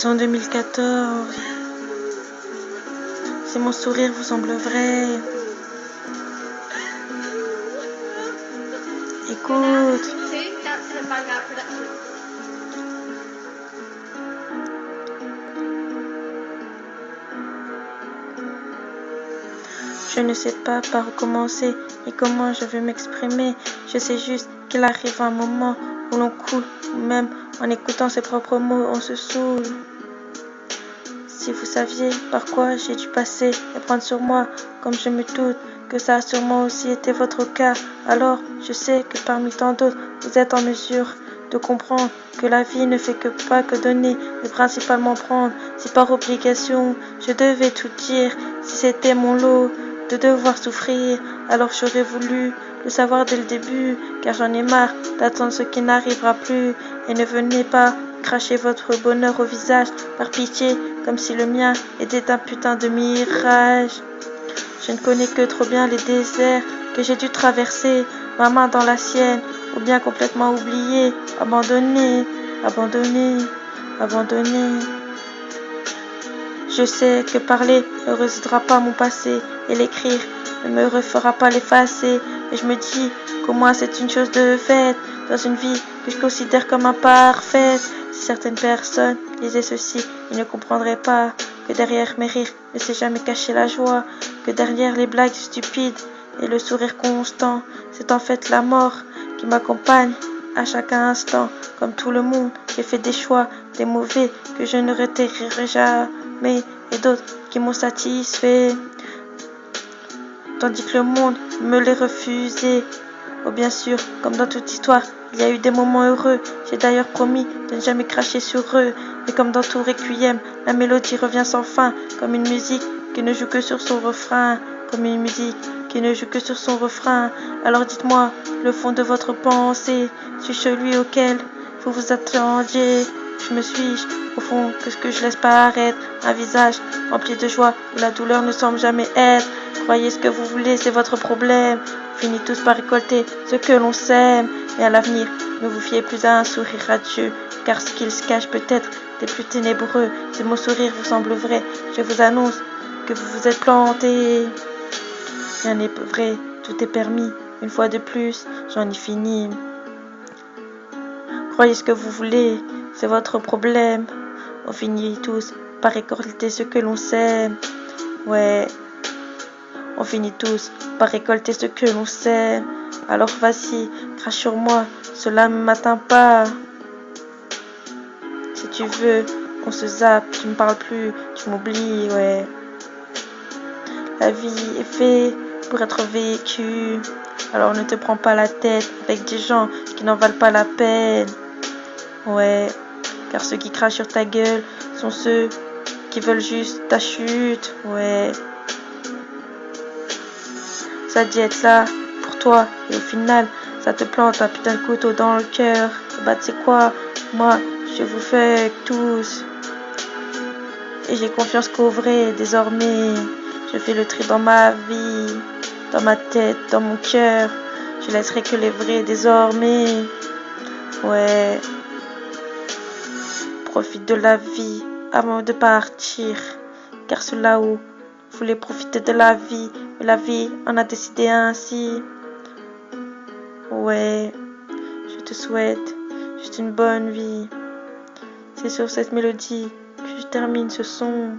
en 2014. Si mon sourire vous semble vrai, écoute. Je ne sais pas par où commencer et comment je vais m'exprimer. Je sais juste qu'il arrive un moment où l'on coule, ou même en écoutant ses propres mots, on se saoule. Si vous saviez par quoi j'ai dû passer et prendre sur moi, comme je me doute que ça a sûrement aussi été votre cas, alors je sais que parmi tant d'autres, vous êtes en mesure de comprendre que la vie ne fait que pas que donner, mais principalement prendre. Si par obligation je devais tout dire, si c'était mon lot de devoir souffrir, alors j'aurais voulu le savoir dès le début, car j'en ai marre d'attendre ce qui n'arrivera plus. Et ne venez pas cracher votre bonheur au visage, par pitié, comme si le mien était un putain de mirage. Je ne connais que trop bien les déserts que j'ai dû traverser, ma main dans la sienne, ou bien complètement oublié, abandonné, abandonné, abandonné. Je sais que parler ne résoudra pas mon passé et l'écrire ne me refera pas l'effacer. Et je me dis qu'au moins c'est une chose de faite dans une vie que je considère comme imparfaite. Si certaines personnes lisaient ceci, ils ne comprendraient pas que derrière mes rires ne s'est jamais cachée la joie, que derrière les blagues stupides et le sourire constant, c'est en fait la mort qui m'accompagne à chaque instant. Comme tout le monde, j'ai fait des choix, des mauvais que je ne retirerai jamais, et d'autres qui m'ont satisfait, tandis que le monde me les refusait. Oh bien sûr, comme dans toute histoire, il y a eu des moments heureux. J'ai d'ailleurs promis de ne jamais cracher sur eux. Mais comme dans tout requiem, la mélodie revient sans fin, comme une musique qui ne joue que sur son refrain, comme une musique qui ne joue que sur son refrain. Alors dites-moi, le fond de votre pensée, suis-je celui auquel vous vous attendiez? Je me suis-je, au fond, que ce que je laisse paraître, un visage rempli de joie où la douleur ne semble jamais être? Croyez ce que vous voulez, c'est votre problème. Vous finissez tous par récolter ce que l'on sème. Mais à l'avenir, ne vous fiez plus à un sourire radieux, car ce qu'il se cache peut-être des plus ténébreux. Si mon sourire vous semble vrai, je vous annonce que vous vous êtes planté. Rien n'est vrai, tout est permis. Une fois de plus, j'en ai fini. Croyez ce que vous voulez, c'est votre problème. On finit tous par récolter ce que l'on sème. Ouais, on finit tous par récolter ce que l'on sème. Alors vas-y, crache sur moi, cela ne m'atteint pas. Si tu veux, on se zappe, tu me parles plus, tu m'oublies, ouais. La vie est faite pour être vécue. Alors ne te prends pas la tête avec des gens qui n'en valent pas la peine. Ouais, car ceux qui crachent sur ta gueule sont ceux qui veulent juste ta chute. Ouais. Ça dit être là pour toi et au final, ça te plante un putain de couteau dans le cœur. Bah tu sais quoi, moi, je vous fais tous. Et j'ai confiance qu'au vrai, désormais, je fais le tri dans ma vie, dans ma tête, dans mon cœur. Je laisserai que les vrais désormais. Ouais. Profite de la vie avant de partir. Car ceux-là où voulaient profiter de la vie, mais la vie en a décidé ainsi. Ouais. Je te souhaite juste une bonne vie. C'est sur cette mélodie que je termine ce son.